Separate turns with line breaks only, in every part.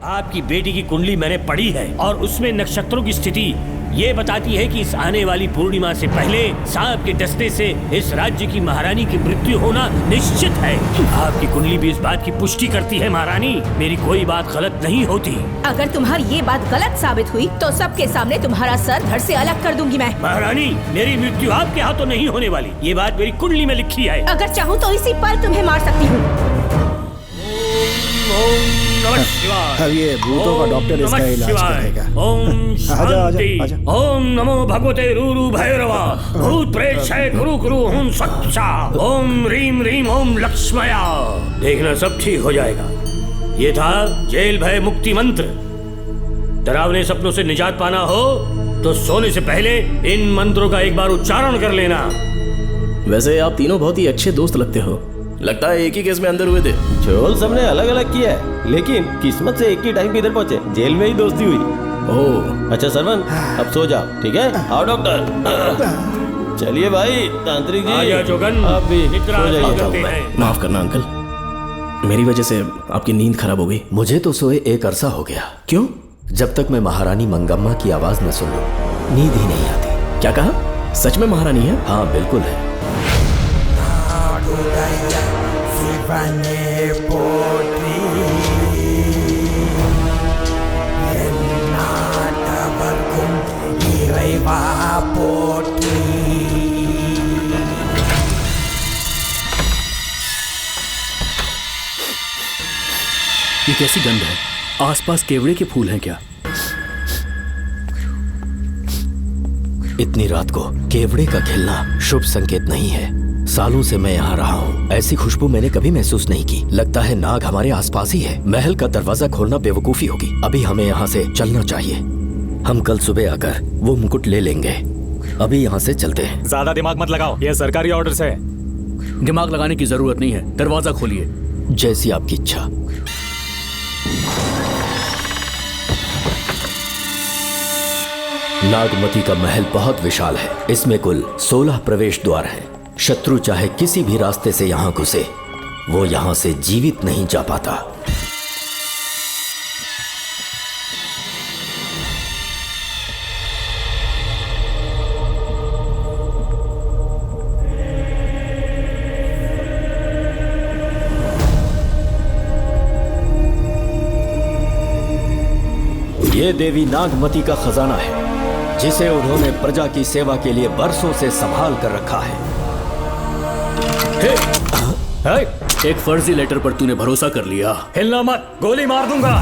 आपकी बेटी की कुंडली मैंने पढ़ी है और उसमें नक्षत्रों की स्थिति ये बताती है कि इस आने वाली पूर्णिमा से पहले सांप के डसने से इस राज्य की महारानी की मृत्यु होना निश्चित है। आपकी कुंडली भी इस बात की पुष्टि करती है महारानी, मेरी कोई बात गलत नहीं होती।
अगर तुम्हारी ये बात गलत साबित हुई तो सबके सामने तुम्हारा सर धड़ से अलग कर दूंगी मैं।
महारानी, मेरी मृत्यु आपके हाथों नहीं होने वाली, ये बात मेरी कुंडली में लिखी है।
अगर चाहूँ तो इसी पल तुम्हें मार सकती हूँ।
अब ये भूतों का डॉक्टर इसका इलाज करेगा।
ओम शांति। ओम नमो भगवते रूरू भैरवा भूत प्रेत शय गुरु गुरु ओम सच्चा ओम रीम रीम ओम लक्ष्मया। देखना सब ठीक हो जाएगा। ये था जेल भय मुक्ति मंत्र। डरावने सपनों से निजात पाना हो तो सोने से पहले इन मंत्रों का एक बार उच्चारण कर लेना।
वैसे आप तीनों बहुत ही अच्छे दोस्त लगते हो। लगता है एक ही केस में अंदर हुए थे।
झोल सबने अलग अलग किया है, लेकिन किस्मत से एक ही टाइम पे इधर पहुंचे। जेल में ही दोस्ती हुई।
ओह
अच्छा सरवन, अब सो जाओ, ठीक है? आओ डॉक्टर। चलिए भाई तांत्रिक जी,
आजा जोगन,
अब भी
निद्रा
सो जाइए।
करते हैं।
माफ करना अंकल, मेरी वजह से आपकी नींद खराब हो गई।
मुझे तो सोए एक अरसा हो गया।
क्यों?
जब तक मैं महारानी मंगम्मा की आवाज न सुन लूं नींद ही नहीं आती।
क्या कहा? सच में महारानी है?
हाँ बिल्कुल है।
ये कैसी गंध है? आसपास केवड़े के फूल हैं क्या?
इतनी रात को केवड़े का खिलना शुभ संकेत नहीं है। सालों से मैं यहाँ रहा हूँ, ऐसी खुशबू मैंने कभी महसूस नहीं की। लगता है नाग हमारे आसपास ही है। महल का दरवाजा खोलना बेवकूफी होगी। अभी हमें यहाँ से चलना चाहिए। हम कल सुबह आकर वो मुकुट ले लेंगे। अभी यहाँ से चलते हैं।
ज्यादा दिमाग मत लगाओ, ये सरकारी ऑर्डर्स है।
दिमाग लगाने की जरूरत नहीं है, दरवाजा खोलिए।
जैसी आपकी इच्छा। नागमती का महल बहुत विशाल है। इसमें कुल 16 प्रवेश द्वार हैं। शत्रु चाहे किसी भी रास्ते से यहाँ घुसे, वो यहाँ से जीवित नहीं जा पाता। ये देवी नागमती का खजाना है, जिसे उन्होंने प्रजा की सेवा के लिए बरसों से संभाल कर रखा है।
एक फर्जी लेटर पर तूने भरोसा कर लिया।
हिलना मत, गोली मार दूंगा।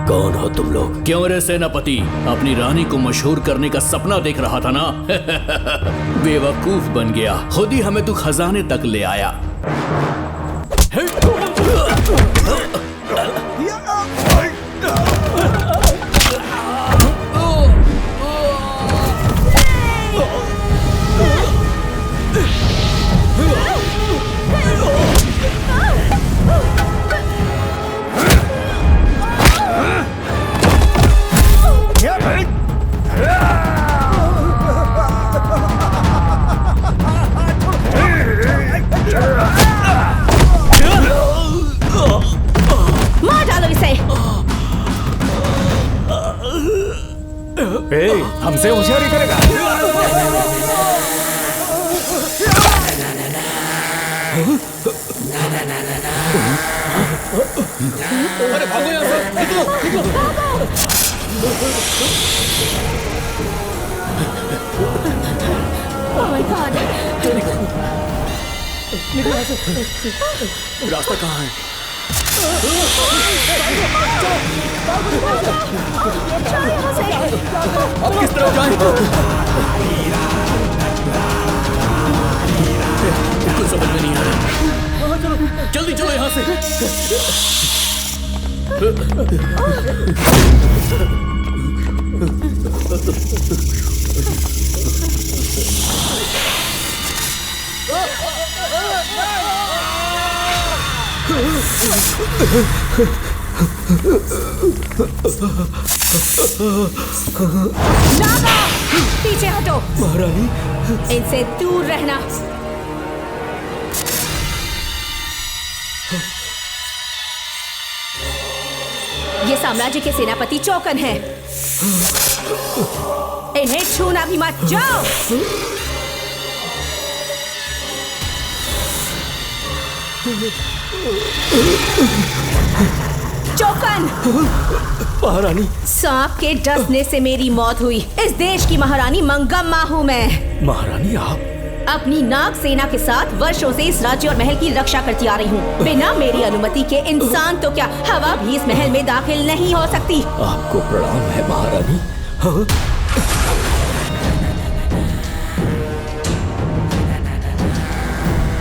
कौन हो तुम लोग?
क्यों रे सेनापति, अपनी रानी को मशहूर करने का सपना देख रहा था ना? बेवकूफ बन गया। खुद ही हमें तू खजाने तक ले आया।
हमसे होशियारी करेगा।
अरे भागो यहाँ से, निकलो, निकलो।
Oh my God!
निकलो यहाँ से। रास्ता कहाँ है? अब किस तरफ जाएं? कुछ समझ में नहीं आ रहा। जल्दी चलो यहाँ से।
नागा, पीछे हटो।
महारानी,
इनसे दूर रहना। ये साम्राज्य के सेनापति चौकन हैं। इन्हें छूना भी मत। जाओ। चौकन।
महारानी।
सांप के डसने से मेरी मौत हुई। इस देश की महारानी मंगम्मा हूँ मैं।
महारानी आप?
अपनी नाग सेना के साथ वर्षों से इस राज्य और महल की रक्षा करती आ रही हूँ। बिना मेरी अनुमति के इंसान तो क्या, हवा भी इस महल में दाखिल नहीं हो सकती।
आपको प्रणाम है महारानी। हाँ?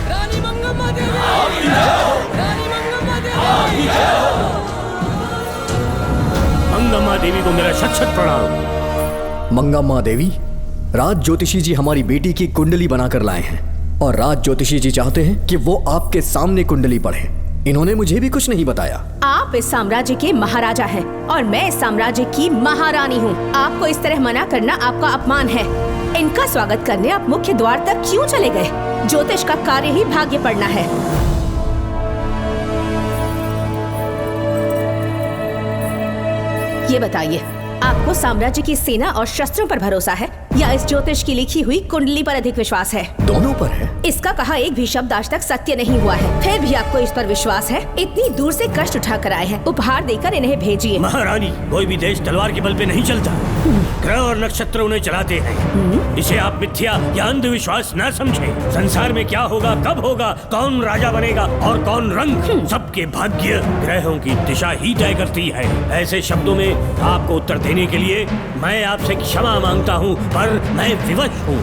रानी मंगम्मा देवी, रानी मंगम्मा देवी, मंगम्मा देवी को मेरा शत शत प्रणाम।
मंगम्मा देवी, राज ज्योतिषी जी हमारी बेटी की कुंडली बनाकर लाए हैं और राज ज्योतिषी जी चाहते हैं कि वो आपके सामने कुंडली पढ़े। इन्होंने मुझे भी कुछ नहीं बताया।
आप इस साम्राज्य के महाराजा हैं और मैं इस साम्राज्य की महारानी हूँ। आपको इस तरह मना करना आपका अपमान है। इनका स्वागत करने आप मुख्य द्वार तक क्यों चले गए? ज्योतिष का कार्य ही भाग्य पढ़ना है। ये बताइए, आपको साम्राज्य की सेना और शस्त्रों पर भरोसा है या इस ज्योतिष की लिखी हुई कुंडली पर अधिक विश्वास है?
दोनों पर है।
इसका कहा एक भी शब्द आज तक सत्य नहीं हुआ है, फिर भी आपको इस पर विश्वास है? इतनी दूर से कष्ट उठा कर आए हैं, उपहार देकर इन्हें भेजिए।
महारानी, कोई भी देश तलवार के बल पे नहीं चलता, ग्रह और नक्षत्र उन्हें चलाते हैं। इसे आप मिथ्या या अंधविश्वास न समझें। संसार में क्या होगा, कब होगा, कौन राजा बनेगा और कौन रंग, सबके भाग्य ग्रहों की दिशा ही तय करती है। ऐसे शब्दों में आपको उत्तर देने के लिए मैं आपसे क्षमा मांगता हूँ, पर मैं विवश हूँ।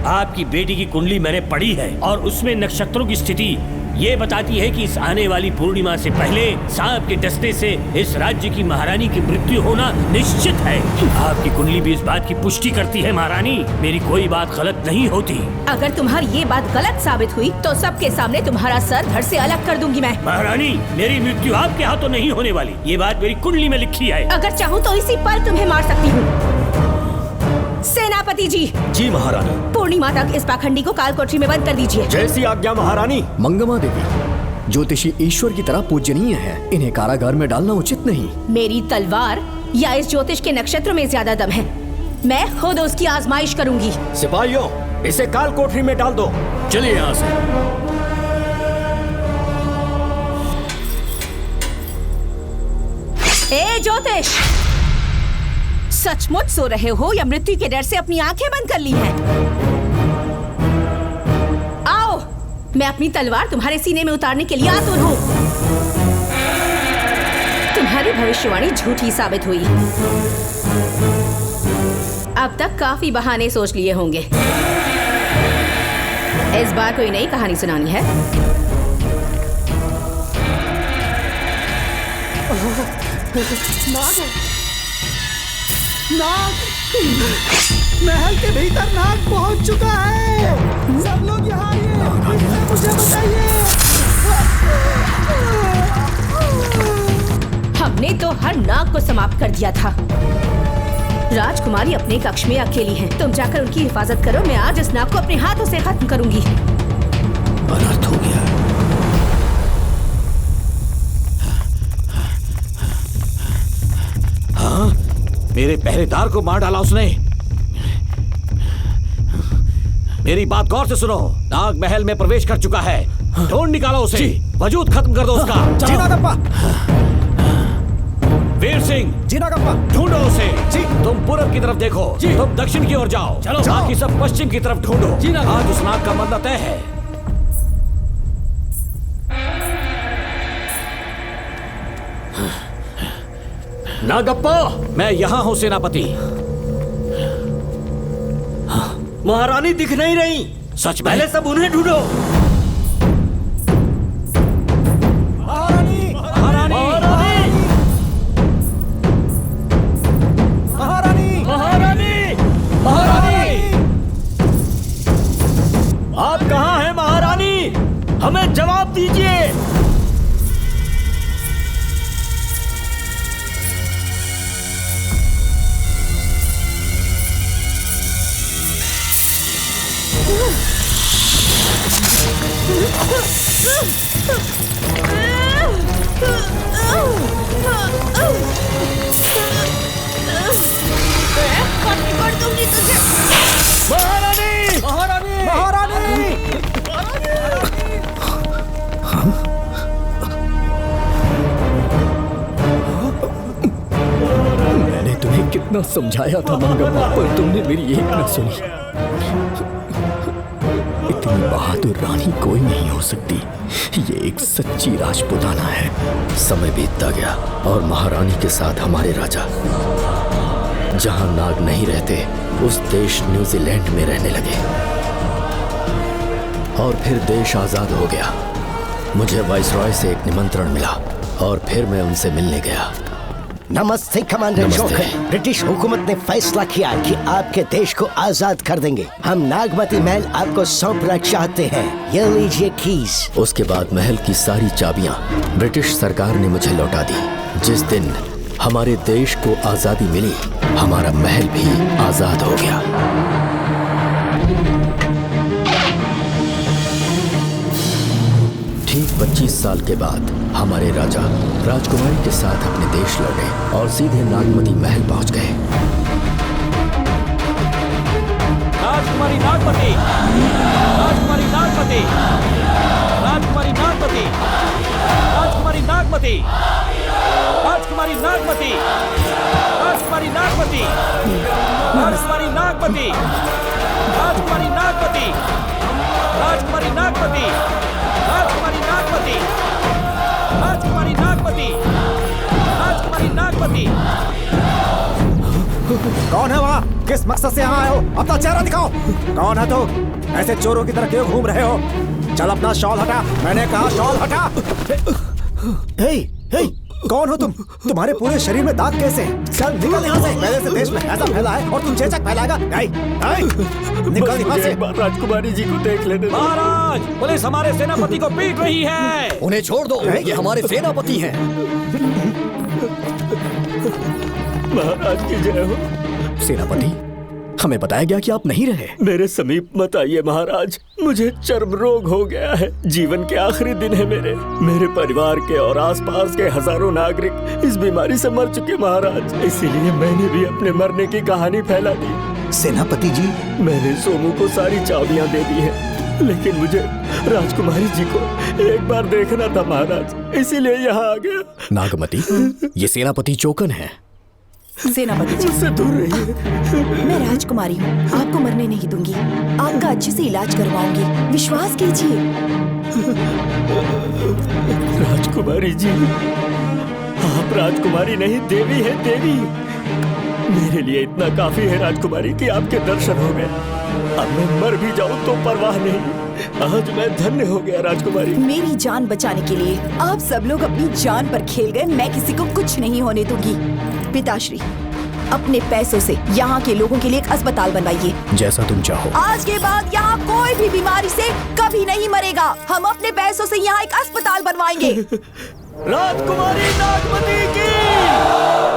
आपकी बेटी की कुंडली मैंने पढ़ी है और उसमें नक्षत्रों की स्थिति ये बताती है कि इस आने वाली पूर्णिमा से पहले सांप के डसने से इस राज्य की महारानी की मृत्यु होना निश्चित है। आपकी कुंडली भी इस बात की पुष्टि करती है। महारानी, मेरी कोई बात गलत नहीं होती।
अगर तुम्हारी ये बात गलत साबित हुई तो सबके सामने तुम्हारा सर धड़ से अलग कर दूंगी मैं।
महारानी, मेरी मृत्यु आपके हाथों नहीं होने वाली, ये बात मेरी कुंडली में लिखी है।
अगर चाहूँ तो इसी पल तुम्हें मार सकती हूँ। सेनापति जी।
जी महारानी।
पूर्णिमा तक इस पाखंडी को काल कोठरी में बंद कर दीजिए।
जैसी आज्ञा महारानी।
मंगम्मा देवी, ज्योतिषी ईश्वर की तरह पूजनीय है, इन्हें कारागार में डालना उचित नहीं।
मेरी तलवार या इस ज्योतिष के नक्षत्रों में ज्यादा दम है, मैं खुद उसकी आजमाइश करूंगी।
सिपाहियों, इसे काल कोठरी में डाल दो।
चलिए यहाँ से।
ए ज्योतिष, सचमुच सो रहे हो या मृत्यु के डर से अपनी आंखें बंद कर ली हैं? आओ, मैं अपनी तलवार तुम्हारे सीने में उतारने के लिए आतुर हूँ। तुम्हारी भविष्यवाणी झूठी साबित हुई। अब तक काफी बहाने सोच लिए होंगे। इस बार कोई नई कहानी सुनानी है?
नाग! महल के भीतर नाग पहुंच चुका है। सब लोग यहाँ आइए, मुझे बताइए।
हमने तो हर नाग को समाप्त कर दिया था। राजकुमारी अपने कक्ष में अकेली है, तुम जाकर उनकी हिफाजत करो। मैं आज इस नाग को अपने हाथों से खत्म करूंगी।
अनर्थ हो गया।
हाँ, मेरे पहरेदार को मार डाला उसने। मेरी बात गौर से सुनो, नाग महल में प्रवेश कर चुका है। ढूंढ निकालो उसे, वजूद खत्म कर दो उसका।
जी नागप्पा।
वीर सिंह,
जी नागप्पा।
ढूंढो उसे।
जी।
तुम पूरब की तरफ देखो, तुम दक्षिण की ओर जाओ।
चलो।
बाकी सब पश्चिम की तरफ ढूंढो।
जी नाग।
आज उस नाग का मरना तय है।
नागप्पा,
मैं यहाँ हूँ सेनापति।
महारानी दिख नहीं रही।
सच में?
पहले सब उन्हें ढूंढो।
महारानी!
महारानी!
महारानी!
महारानी! महारानी! आप कहाँ हैं महारानी? हमें जवाब दीजिए।
दूंगी तुझे।
महारानी महारानी महारानी
मैंने तुम्हें कितना समझाया था मंगम्मा, पर तुमने मेरी एक न सुनी। इतनी बहादुर रानी कोई नहीं हो सकती। ये एक सच्ची राजपुताना है।
समय बीतता गया और महारानी के साथ हमारे राजा जहां नाग नहीं रहते उस देश न्यूजीलैंड में रहने लगे और फिर देश आजाद हो गया। मुझे वाइसरॉय से एक निमंत्रण मिला और फिर मैं उनसे मिलने गया।
नमस्ते कमांडर जोकर। ब्रिटिश हुकूमत ने फैसला किया कि आपके देश को आजाद कर देंगे। हम नागमती महल आपको सौंपना चाहते हैं। ये लीजिए कीज।
उसके बाद महल की सारी चाबियां ब्रिटिश सरकार ने मुझे लौटा दी। जिस दिन हमारे देश को आजादी मिली, हमारा महल भी आजाद हो गया। ठीक 25 साल के बाद हमारे राजा राजकुमारी के साथ अपने देश लौटे और सीधे नागमती महल पहुंच गए।
राजकुमारी नागमती, राजकुमारी नागमती, राजकुमारी नागमती, राजकुमारी नागमती, राजकुमारी नागमती, राजकुमारी नागमती, राजकुमारी नागमती, राजकुमारी नागमती, राजकुमारी नागमती, राजकुमारी नागमती, राजकुमारी नागमती, राजकुमारी नागमती।
कौन है वहाँ? किस मकसद से यहाँ आए हो? अपना चेहरा दिखाओ। कौन है तू? ऐसे चोरों की तरह क्यों घूम रहे हो? चल अपना शॉल हटा। मैंने कहा शॉल हटा। हे, हे, कौन हो तुम? तुम्हारे पूरे शरीर में दाग कैसे? चल निकल यहाँ से। पहले से देश में ऐसा फैला है और तुम चेचक फैलाएगा। निकल यहाँ से।
राजकुमारी जी को देख लेने। महाराज, पुलिस हमारे सेनापति को पीट रही है।
उन्हें छोड़ दो, ये हमारे सेनापति हैं।
महाराज की जय हो।
सेनापति, हमें बताया गया कि आप नहीं रहे।
मेरे समीप मत आइए महाराज, मुझे चर्म रोग हो गया है। जीवन के आखिरी दिन है मेरे परिवार के और आसपास के हजारों नागरिक इस बीमारी से मर चुके महाराज। इसीलिए मैंने भी अपने मरने की कहानी फैला दी।
सेनापति जी,
मैंने सोमू को सारी चाबियां दे दी है, लेकिन मुझे राजकुमारी जी को एक बार देखना था महाराज, इसीलिए यहाँ आ गया।
नागमती, ये सेनापति चोकन है।
सेनापति जी,
मुझसे दूर रहिए।
मैं राजकुमारी हूँ, आपको मरने नहीं दूंगी। आपका अच्छे से इलाज करवाऊंगी, विश्वास कीजिए।
राजकुमारी जी, आप राजकुमारी नहीं देवी है, देवी। मेरे लिए इतना काफी है राजकुमारी कि आपके दर्शन हो गए। अब मैं मर भी जाऊं तो परवाह नहीं। आज मैं धन्य हो गया राजकुमारी।
मेरी जान बचाने के लिए आप सब लोग अपनी जान पर खेल गए। मैं किसी को कुछ नहीं होने दूंगी। पिताश्री, अपने पैसों से यहाँ के लोगों के लिए एक अस्पताल बनवाइए।
जैसा तुम चाहो।
आज के बाद यहाँ कोई भी बीमारी से कभी नहीं मरेगा। हम अपने पैसों से यहाँ एक अस्पताल बनवाएंगे।
राजकुमारी नागमती की,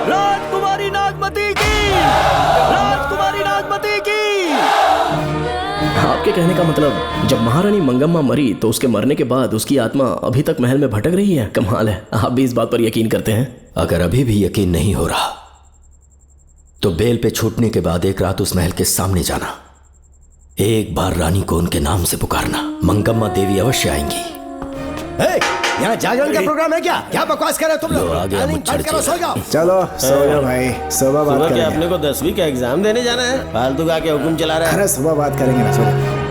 राजकुमारी नागमती की, राजकुमारी नागमती की।
आपके कहने का मतलब जब महारानी मंगम्मा मरी तो उसके मरने के बाद उसकी आत्मा अभी तक महल में भटक रही है? कमाल है, आप भी इस बात पर यकीन करते हैं?
अगर अभी भी यकीन नहीं हो रहा तो बेल पे छूटने के बाद एक रात उस महल के सामने जाना, एक बार रानी को उनके नाम से पुकारना। मंगम्मा देवी अवश्य आएंगी।
यहाँ जागरण का प्रोग्राम है क्या? क्या बकवास कर रहे हो तुम लोग? सो जाओ।
चलो सो जाओ भाई, सुबह बात करेंगे।
अपने को 10वीं का एग्जाम देने जाना है, फालतू का क्या हुक्म चला रहा है?
अरे सुबह बात करेंगे ना, सो जाओ।